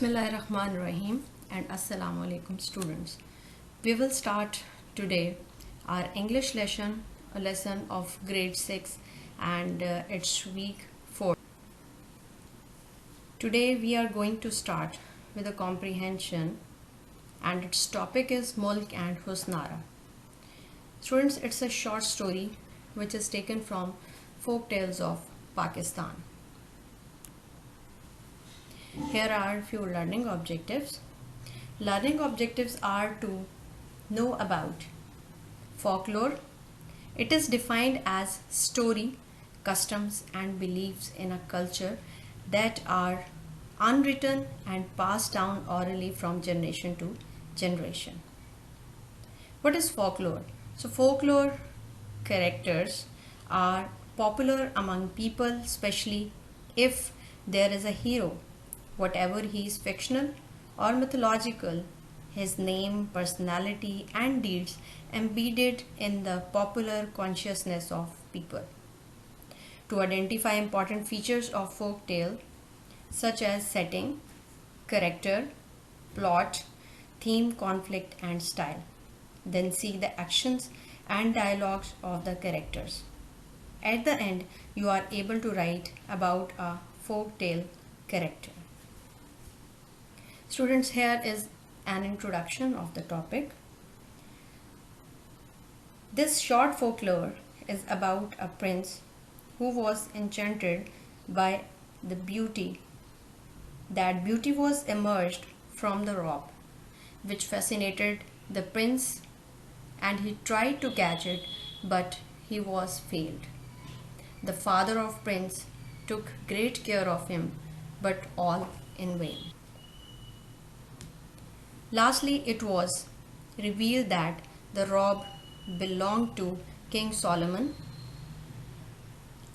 Bismillahirrahmanirrahim and Assalamu alaikum students. We will start today our English lesson, a lesson of grade 6 and it's week 4. Today we are going to start with a comprehension and its topic is Mulk and Husnara. Students, it's a short story which is taken from folk tales of Pakistan. Here are a few learning objectives. Learning objectives are to know about folklore. It is defined as story, customs and beliefs in a culture that are unwritten and passed down orally from generation to generation. What is folklore? So folklore characters are popular among people, especially if there is a hero. Whatever he is fictional or mythological, his name, personality and deeds embedded in the popular consciousness of people. To identify important features of folk tale such as setting, character, plot, theme, conflict and style. Then see the actions and dialogues of the characters. At the end, you are able to write about a folk tale character. Students, here is an introduction of the topic. This short folklore is about a prince who was enchanted by the beauty. That beauty was emerged from the robe, which fascinated the prince, and he tried to catch it, but he was failed. The father of prince took great care of him, but all in vain. Lastly, it was revealed that the robe belonged to King Solomon,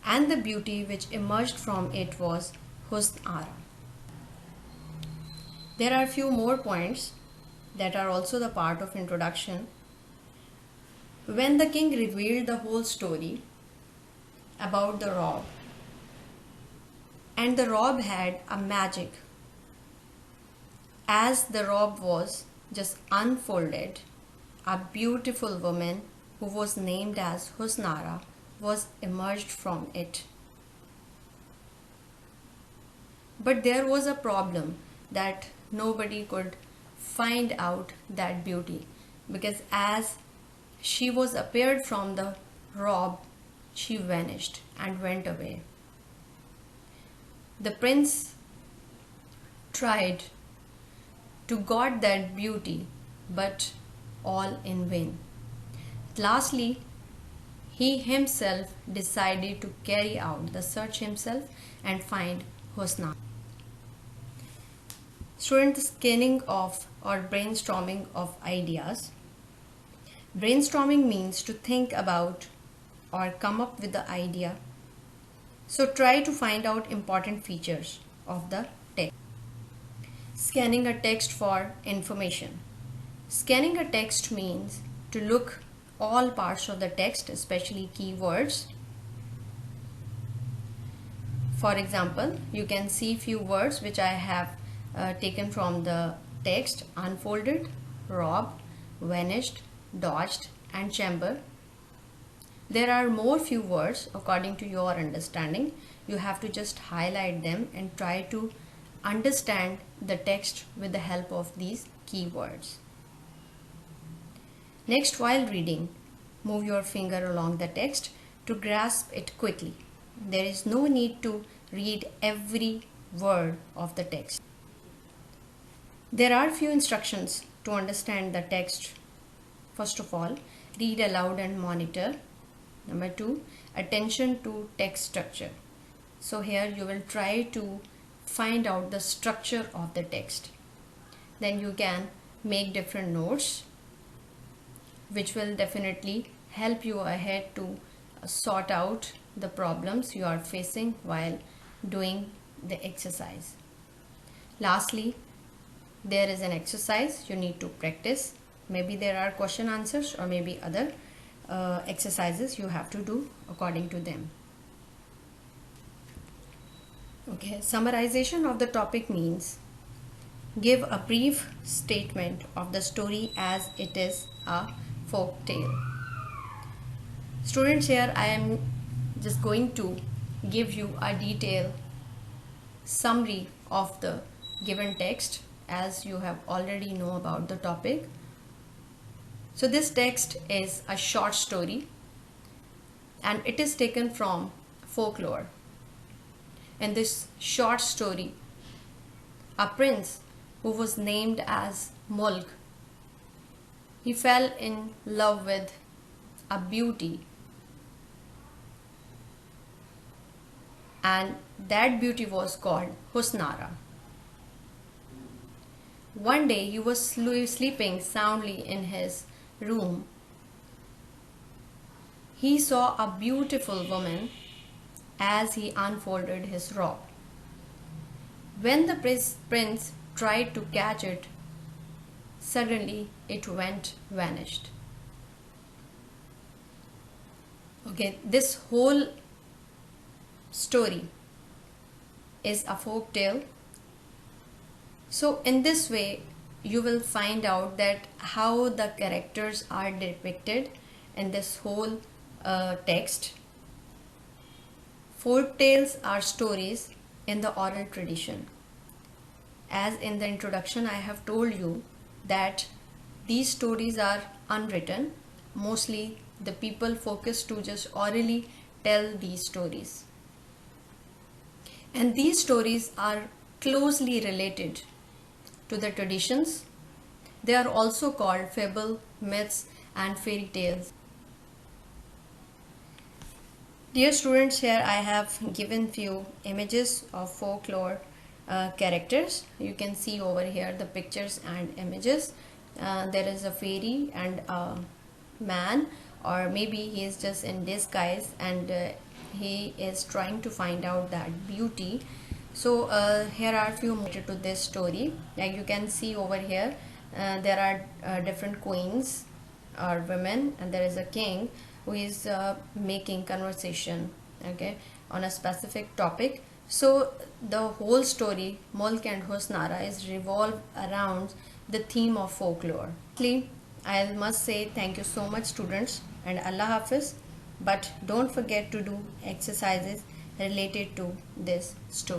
and the beauty which emerged from it was Husnara. There are a few more points that are also the part of introduction. When the king revealed the whole story about the robe, and the robe had a magic. As the robe was just unfolded, a beautiful woman who was named as Husnara was emerged from it. But there was a problem that nobody could find out that beauty, because as she was appeared from the robe, she vanished and went away. The prince tried to got that beauty, but all in vain. Lastly, he himself decided to carry out the search himself and find Husna. Student, the scanning of or brainstorming of ideas. Brainstorming means to think about or come up with the idea. So try to find out important features of the text. Scanning a text for information. Scanning a text means to look all parts of the text, especially keywords. For example, you can see few words which I have taken from the text: unfolded, robe, vanished, dodged and chamber. There are more few words according to your understanding. You have to just highlight them and try to understand the text with the help of these keywords. Next, while reading, move your finger along the text to grasp it quickly. There is no need to read every word of the text. There are few instructions to understand the text. First of all, read aloud and monitor. Number 2, attention to text structure. So here you will try to find out the structure of the text. Then you can make different notes which will definitely help you ahead to sort out the problems you are facing while doing the exercise. Lastly, there is an exercise you need to practice. Maybe there are question answers or maybe other exercises you have to do according to them. Okay, summarization of the topic means give a brief statement of the story as it is a folk tale. Students, here I am just going to give you a detailed summary of the given text, as you have already know about the topic. So this text is a short story and it is taken from folklore. In this short story, a prince who was named as Mulk, he fell in love with a beauty, and that beauty was called Husnara. One day he was sleeping soundly in his room. He saw a beautiful woman as he unfolded his robe. When the prince tried to catch it, suddenly it vanished. Okay, this whole story is a folk tale. So in this way you will find out that how the characters are depicted in this whole text. Folk tales are stories in the oral tradition. As in the introduction I have told you that these stories are unwritten. Mostly the people focus to just orally tell these stories. And these stories are closely related to the traditions. They are also called fable, myths and fairy tales. Dear students, here I have given few images of folklore characters. You can see over here the pictures and images. There is a fairy and a man, or maybe he is just in disguise and he is trying to find out that beauty. So here are few more to this story. Like you can see over here, there are different queens or women, and there is a king who is making conversation, okay, on a specific topic. So the whole story, Mulk and Husnara, is revolved around the theme of folklore. I must say thank you so much students, and Allah Hafiz. But don't forget to do exercises related to this story.